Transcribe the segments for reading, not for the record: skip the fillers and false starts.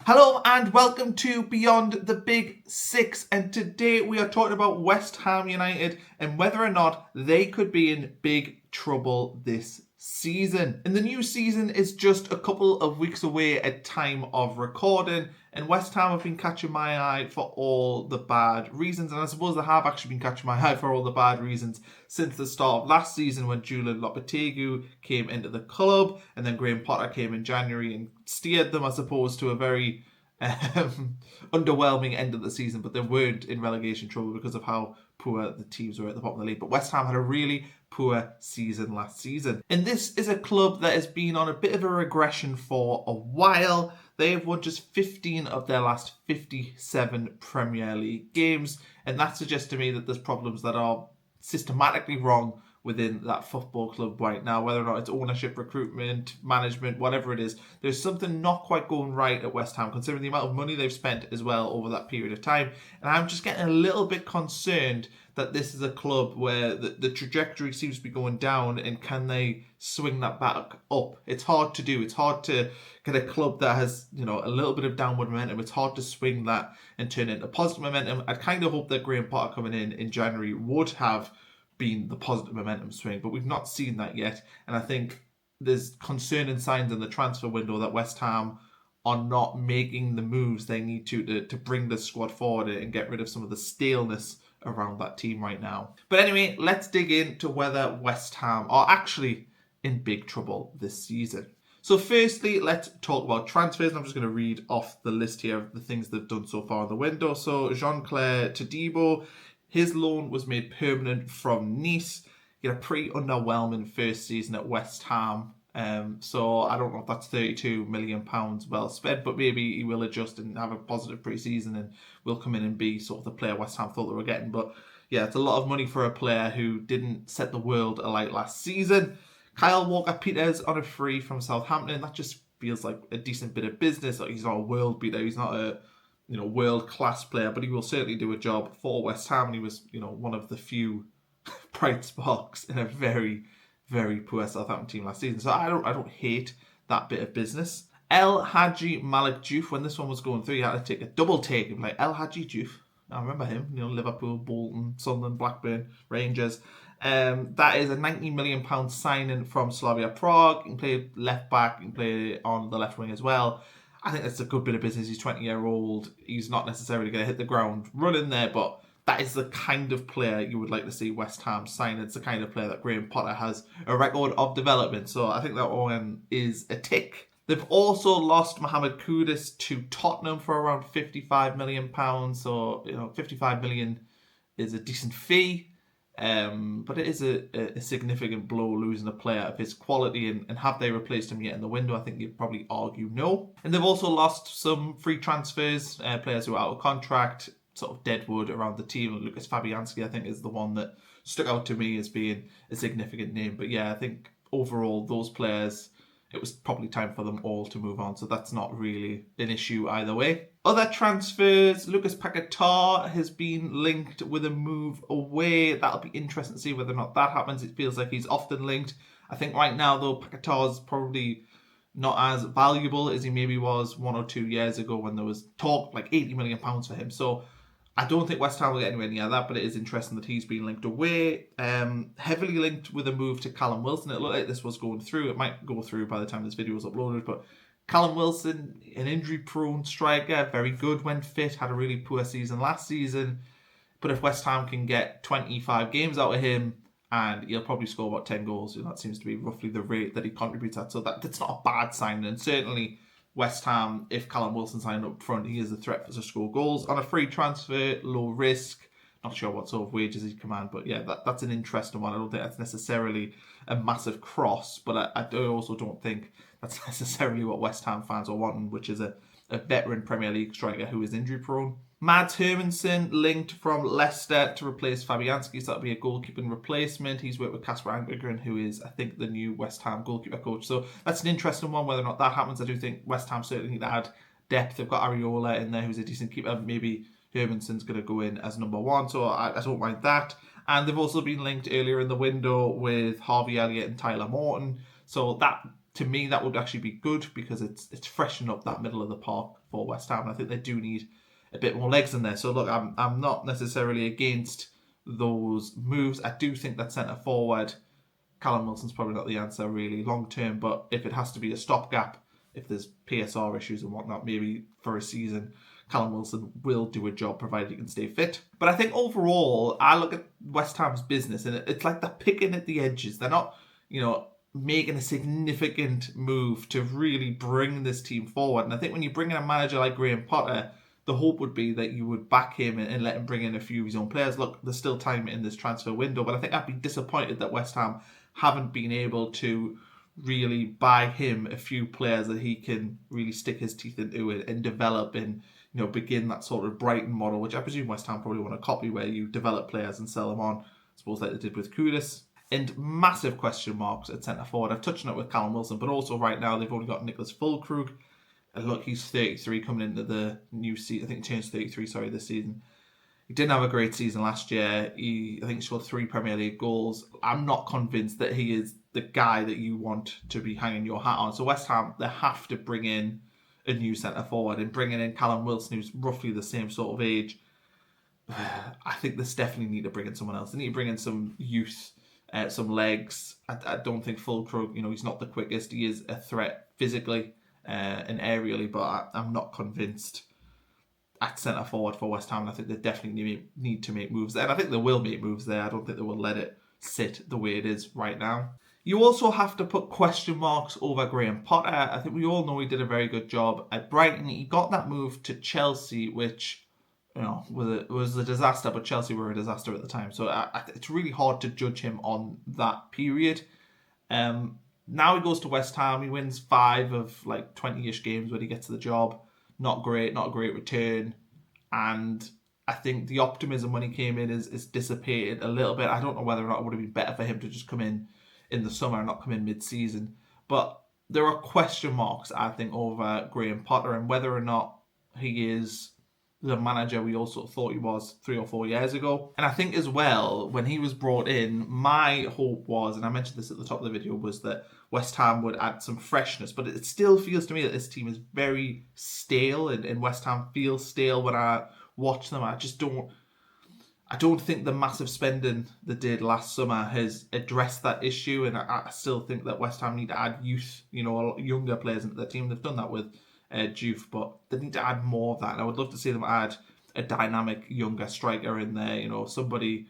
Hello and welcome to Beyond the Big Six, and today we are talking about West Ham United and whether or not they could be in big trouble this season. And the new season is just a couple of weeks away at time of recording, and West Ham have been catching my eye for all the bad reasons, and I suppose they have actually been catching my eye for all the bad reasons since the start of last season when Julian Lopetegui came into the club, and then Graham Potter came in January and steered them, I suppose, to a very underwhelming end of the season, but they weren't in relegation trouble because of how poor the teams were at the bottom of the league. But West Ham had a really poor season last season. And this is a club that has been on a bit of a regression for a while. They have won just 15 of their last 57 Premier League games, and that suggests to me that there's problems that are systematically wrong within that football club right now, whether or not it's ownership, recruitment, management, whatever it is. There's something not quite going right at West Ham, considering the amount of money they've spent as well over that period of time. And I'm just getting a little bit concerned that this is a club where the trajectory seems to be going down, and can they swing that back up? It's hard to do. It's hard to get a club that has, a little bit of downward momentum. It's hard to swing that and turn it into positive momentum. I kind of hope that Graham Potter coming in January would have been the positive momentum swing, but we've not seen that yet. And I think there's concerning signs in the transfer window that West Ham are not making the moves they need to bring the squad forward and get rid of some of the staleness around that team right now. But anyway, let's dig into whether West Ham are actually in big trouble this season. So firstly, let's talk about transfers. And I'm just going to read off the list here of the things they've done so far in the window. So Jean-Clair Todibo, his loan was made permanent from Nice. He had a pretty underwhelming first season at West Ham. So I don't know if that's £32 million well spent, but maybe he will adjust and have a positive pre-season and will come in and be sort of the player West Ham thought they were getting. But yeah, it's a lot of money for a player who didn't set the world alight last season. Kyle Walker-Peters on a free from Southampton. That just feels like a decent bit of business. Like, he's not a world beater. He's not a world-class player, but he will certainly do a job for West Ham, and he was, one of the few bright sparks in a very, very poor Southampton team last season. So I don't hate that bit of business. El Hadji Malik Diouf, when this one was going through, you had to take a double take of like El Hadji Diouf. I remember him, Liverpool, Bolton, Sunderland, Blackburn, Rangers. That is a £90 million signing from Slavia Prague. He can play left back, he can play on the left wing as well. I think that's a good bit of business. He's 20-year-old. He's not necessarily going to hit the ground running there, but that is the kind of player you would like to see West Ham sign. It's the kind of player that Graham Potter has a record of development. So I think that one is a tick. They've also lost Mohamed Kudus to Tottenham for around £55 million. So, £55 million is a decent fee. But it is a significant blow losing a player of his quality, and have they replaced him yet in the window? I think you'd probably argue no. And they've also lost some free transfers, players who are out of contract, sort of deadwood around the team. Lucas Fabianski, I think, is the one that stuck out to me as being a significant name. But yeah, I think overall those players, it was probably time for them all to move on. So that's not really an issue either way. Other transfers, Lucas Paquetá has been linked with a move away. That'll be interesting to see whether or not that happens. It feels like he's often linked. I think right now, though, Paquetá's probably not as valuable as he maybe was 1 or 2 years ago when there was talk like £80 million for him. So I don't think West Ham will get anywhere near that, but it is interesting that he's been linked away. Heavily linked with a move to Callum Wilson. It looked like this was going through. It might go through by the time this video is uploaded, but Callum Wilson, an injury-prone striker, very good when fit, had a really poor season last season. But if West Ham can get 25 games out of him, and he'll probably score about 10 goals, that seems to be roughly the rate that he contributes at. So that's not a bad sign, and certainly West Ham, if Callum Wilson signed up front, he is a threat to score goals. On a free transfer, low risk. Not sure what sort of wages he'd command, but yeah, that's an interesting one. I don't think that's necessarily a massive cross, but I also don't think that's necessarily what West Ham fans are wanting, which is a veteran Premier League striker who is injury prone. Mads Hermansen linked from Leicester to replace Fabianski, so that'll be a goalkeeping replacement. He's worked with Kasper Ankergren, who is, I think, the new West Ham goalkeeper coach. So that's an interesting one, whether or not that happens. I do think West Ham certainly need to add depth. They've got Areola in there, who's a decent keeper. Maybe Hermansen's going to go in as number one, so I don't mind that. And they've also been linked earlier in the window with Harvey Elliott and Tyler Morton. So that to me, that would actually be good because it's freshened up that middle of the park for West Ham. And I think they do need a bit more legs in there. So look, I'm not necessarily against those moves. I do think that centre forward, Callum Wilson's probably not the answer really long term, but if it has to be a stopgap, if there's PSR issues and whatnot, maybe for a season, Callum Wilson will do a job provided he can stay fit. But I think overall, I look at West Ham's business and it's like they're picking at the edges. They're not, making a significant move to really bring this team forward. And I think when you bring in a manager like Graham Potter, the hope would be that you would back him and let him bring in a few of his own players. Look, there's still time in this transfer window, but I think I'd be disappointed that West Ham haven't been able to really buy him a few players that he can really stick his teeth into it and develop and begin that sort of Brighton model, which I presume West Ham probably want to copy, where you develop players and sell them on, I suppose like they did with Kudus. And massive question marks at centre forward. I've touched on it with Callum Wilson, but also right now they've only got Nicholas Füllkrug. And look, he's 33 coming into the new season. I think he changed 33, this season. He didn't have a great season last year. I think he scored 3 Premier League goals. I'm not convinced that he is the guy that you want to be hanging your hat on. So West Ham, they have to bring in a new centre forward, and bringing in Callum Wilson, who's roughly the same sort of age. I think they definitely need to bring in someone else. They need to bring in some youth, some legs. I don't think Füllkrug, he's not the quickest. He is a threat physically and aerially, but I'm not convinced at centre forward for West Ham. And I think they definitely need to make moves there. And I think they will make moves there. I don't think they will let it sit the way it is right now. You also have to put question marks over Graham Potter. I think we all know he did a very good job at Brighton. He got that move to Chelsea, which was a disaster, but Chelsea were a disaster at the time. So it's really hard to judge him on that period. Now he goes to West Ham. He wins 5 of 20-ish games when he gets the job. Not great, not a great return. And I think the optimism when he came in is dissipated a little bit. I don't know whether or not it would have been better for him to just come in the summer and not come in mid-season. But there are question marks, I think, over Graham Potter and whether or not he is the manager we also thought he was 3 or 4 years ago. And I think as well, when he was brought in, my hope was, and I mentioned this at the top of the video, was that West Ham would add some freshness. But it still feels to me that this team is very stale, and West Ham feels stale when I watch them. I don't think the massive spending they did last summer has addressed that issue, and I still think that West Ham need to add youth, younger players into their team. They've done that with Diouf, but they need to add more of that. And I would love to see them add a dynamic younger striker in there, somebody,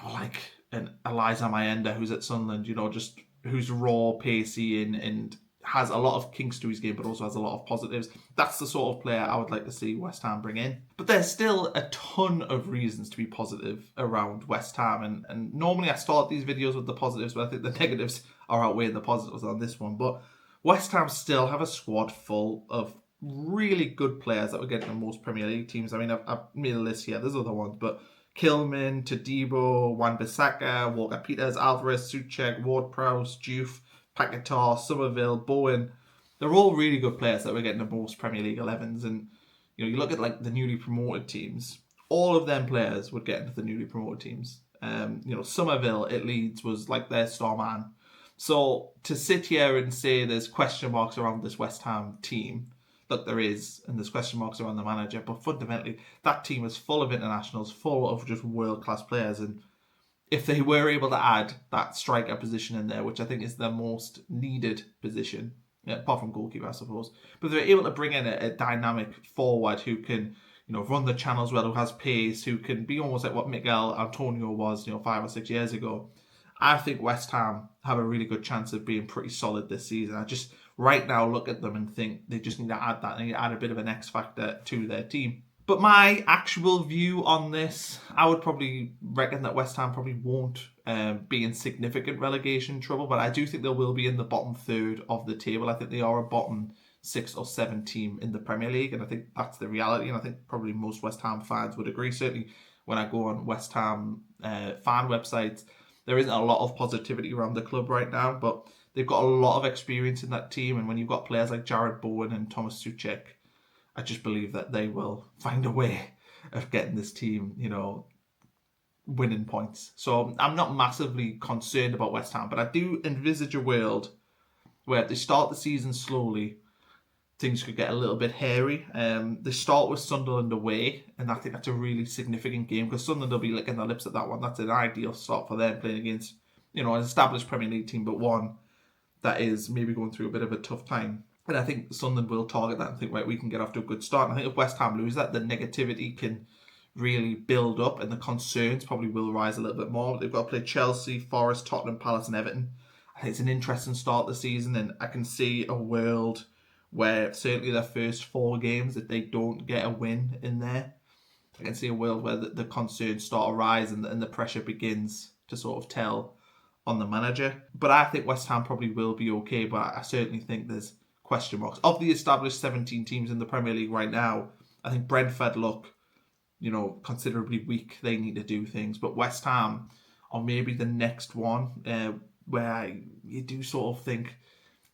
like an Eliza Mayenda who's at Sunderland, just who's raw, pacey, and has a lot of kinks to his game, but also has a lot of positives. That's the sort of player I would like to see West Ham bring in. But there's still a ton of reasons to be positive around West Ham. And normally I start these videos with the positives, but I think the negatives are outweighing the positives on this one. But West Ham still have a squad full of really good players that would get in most Premier League teams. I mean, I've made a list here. There's other ones, but Kilman, Todibo, Wan-Bissaka, Walker-Peters, Alvarez, Souček, Ward-Prowse, Diouf, Paquetá, Somerville, Bowen. They're all really good players that were getting the most Premier League 11s. And you look at the newly promoted teams, all of them players would get into the newly promoted teams. Somerville at Leeds was their star man. So to sit here and say there's question marks around this West Ham team, look, there is, and there's question marks around the manager, but fundamentally that team is full of internationals, full of just world-class players, and if they were able to add that striker position in there, which I think is the most needed position, apart from goalkeeper, I suppose, but they're able to bring in a dynamic forward who can, run the channels well, who has pace, who can be almost like what Miguel Antonio was, 5 or 6 years ago. I think West Ham have a really good chance of being pretty solid this season. I just right now look at them and think they just need to add that. They need to add a bit of an X factor to their team. But my actual view on this, I would probably reckon that West Ham probably won't be in significant relegation trouble, but I do think they will be in the bottom third of the table. I think they are a bottom 6 or 7 team in the Premier League, and I think that's the reality, and I think probably most West Ham fans would agree. Certainly when I go on West Ham fan websites, there isn't a lot of positivity around the club right now, but they've got a lot of experience in that team, and when you've got players like Jared Bowen and Thomas Souček, I just believe that they will find a way of getting this team, winning points. So I'm not massively concerned about West Ham, but I do envisage a world where if they start the season slowly, things could get a little bit hairy. They start with Sunderland away, and I think that's a really significant game because Sunderland will be licking their lips at that one. That's an ideal start for them, playing against, an established Premier League team, but one that is maybe going through a bit of a tough time. And I think Sunderland will target that and think, right, we can get off to a good start. And I think if West Ham lose that, the negativity can really build up and the concerns probably will rise a little bit more. They've got to play Chelsea, Forest, Tottenham, Palace and Everton. I think it's an interesting start to the season, and I can see a world where certainly their first 4 games, if they don't get a win in there, I can see a world where the concerns start to rise and the pressure begins to sort of tell on the manager. But I think West Ham probably will be okay, but I certainly think there's question marks. Of the established 17 teams in the Premier League right now, I think Brentford look, considerably weak. They need to do things. But West Ham are maybe the next one where you do sort of think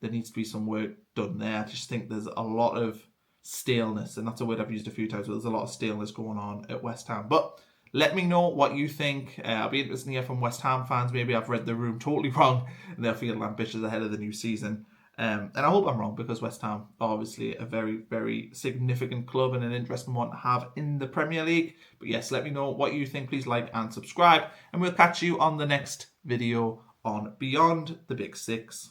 there needs to be some work done there. I just think there's a lot of staleness, and that's a word I've used a few times, but there's a lot of staleness going on at West Ham. But let me know what you think. I'll be interested to hear from West Ham fans. Maybe I've read the room totally wrong and they're feeling ambitious ahead of the new season. And I hope I'm wrong, because West Ham are obviously a very, very significant club and an interesting one to have in the Premier League. But yes, let me know what you think. Please like and subscribe, and we'll catch you on the next video on Beyond the Big Six.